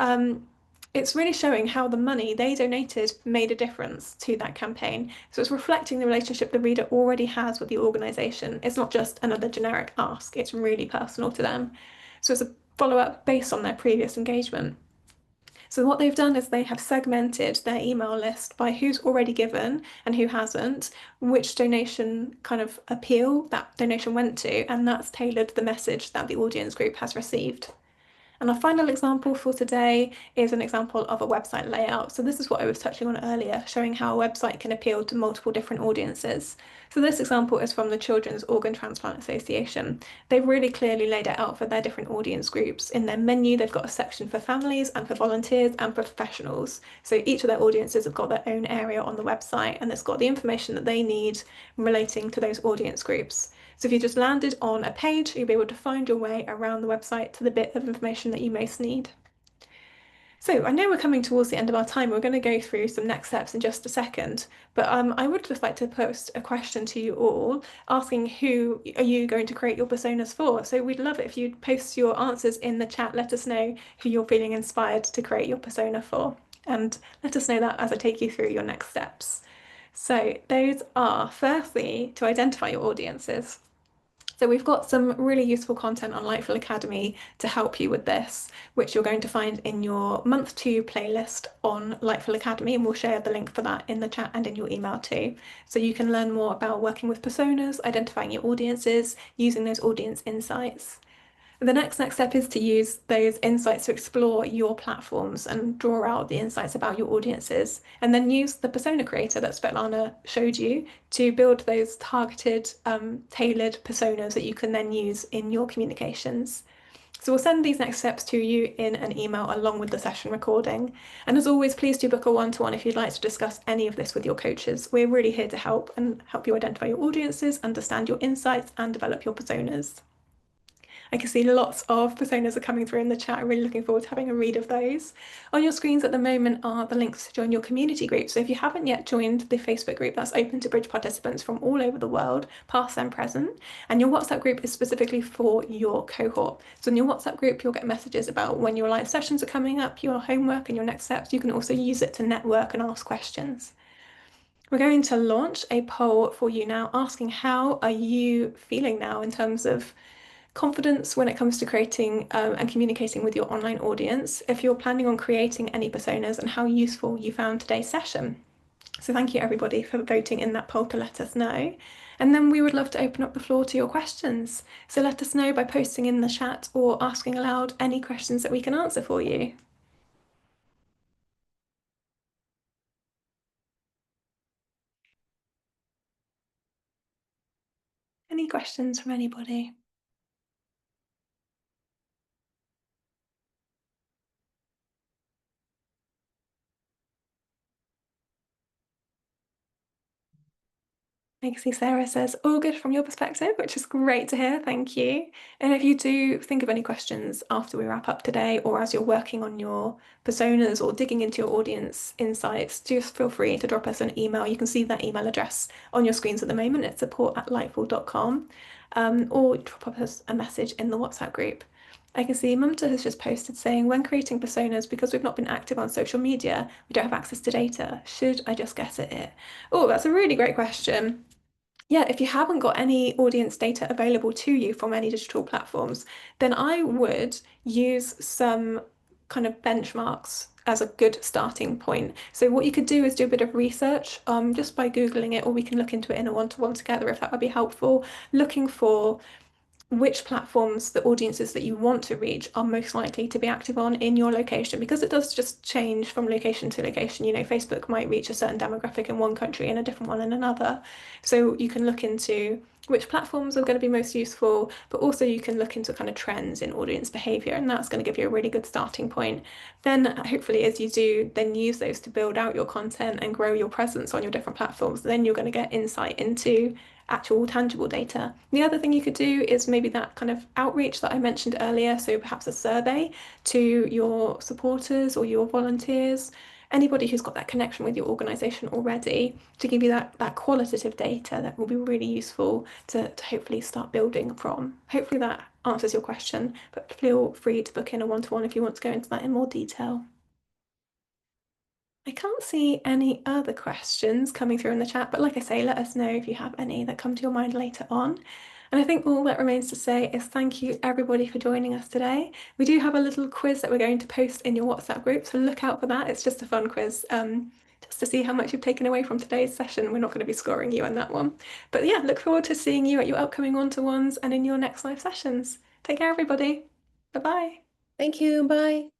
it's really showing how the money they donated made a difference to that campaign. So it's reflecting the relationship the reader already has with the organisation. It's not just another generic ask, it's really personal to them. So it's a follow-up based on their previous engagement. So what they've done is they have segmented their email list by who's already given and who hasn't, which donation kind of appeal that donation went to, and that's tailored the message that the audience group has received. And our final example for today is an example of a website layout. So this is what I was touching on earlier, showing how a website can appeal to multiple different audiences. So this example is from the Children's Organ Transplant Association. They've really clearly laid it out for their different audience groups. In their menu, they've got a section for families and for volunteers and professionals. So each of their audiences have got their own area on the website, and it's got the information that they need relating to those audience groups. So if you just landed on a page, you'll be able to find your way around the website to the bit of information that you most need. So I know we're coming towards the end of our time. We're going to go through some next steps in just a second, but I would just like to post a question to you all asking who are you going to create your personas for? So we'd love it if you'd post your answers in the chat. Let us know who you're feeling inspired to create your persona for, and let us know that as I take you through your next steps. So those are, firstly, to identify your audiences. So we've got some really useful content on Lightful Academy to help you with this, which you're going to find in your month 2 playlist on Lightful Academy, and we'll share the link for that in the chat and in your email too. So you can learn more about working with personas, identifying your audiences, using those audience insights. The next step is to use those insights to explore your platforms and draw out the insights about your audiences, and then use the persona creator that Svetlana showed you to build those targeted, tailored personas that you can then use in your communications. So we'll send these next steps to you in an email along with the session recording. And as always, please do book a one-to-one if you'd like to discuss any of this with your coaches. We're really here to help and help you identify your audiences, understand your insights, and develop your personas. I can see lots of personas are coming through in the chat. I'm really looking forward to having a read of those. On your screens at the moment are the links to join your community group. So if you haven't yet joined the Facebook group, that's open to Bridge participants from all over the world, past and present. And your WhatsApp group is specifically for your cohort. So in your WhatsApp group, you'll get messages about when your live sessions are coming up, your homework and your next steps. You can also use it to network and ask questions. We're going to launch a poll for you now asking how are you feeling now in terms of confidence when it comes to creating and communicating with your online audience, if you're planning on creating any personas, and how useful you found today's session. So thank you everybody for voting in that poll to let us know. And then we would love to open up the floor to your questions. So let us know by posting in the chat or asking aloud any questions that we can answer for you. Any questions from anybody? I can see Sarah says, all good from your perspective, which is great to hear. Thank you. And if you do think of any questions after we wrap up today, or as you're working on your personas or digging into your audience insights, just feel free to drop us an email. You can see that email address on your screens at the moment. It's support@lightful.com, or drop us a message in the WhatsApp group. I can see Mumta has just posted saying, when creating personas, because we've not been active on social media, we don't have access to data. Should I just guess at it? Oh, that's a really great question. Yeah, if you haven't got any audience data available to you from any digital platforms, then I would use some kind of benchmarks as a good starting point. So what you could do is do a bit of research, just by Googling it, or we can look into it in a one-to-one together if that would be helpful, looking for which platforms the audiences that you want to reach are most likely to be active on in your location, because it does just change from location to location. You know, Facebook might reach a certain demographic in one country and a different one in another. So you can look into which platforms are going to be most useful, but also you can look into kind of trends in audience behavior, and that's going to give you a really good starting point. Then hopefully as you do then use those to build out your content and grow your presence on your different platforms, then you're going to get insight into actual tangible data. The other thing you could do is maybe that kind of outreach that I mentioned earlier, so perhaps a survey to your supporters or your volunteers, anybody who's got that connection with your organization already, to give you that qualitative data that will be really useful to hopefully start building from. Hopefully that answers your question, but feel free to book in a one-to-one if you want to go into that in more detail. I can't see any other questions coming through in the chat, but like I say, let us know if you have any that come to your mind later on. And I think all that remains to say is thank you everybody for joining us today. We do have a little quiz that we're going to post in your WhatsApp group, so look out for that. It's just a fun quiz, just to see how much you've taken away from today's session. We're not going to be scoring you on that one. But yeah, look forward to seeing you at your upcoming one-to-ones and in your next live sessions. Take care, everybody. Bye-bye. Thank you. Bye.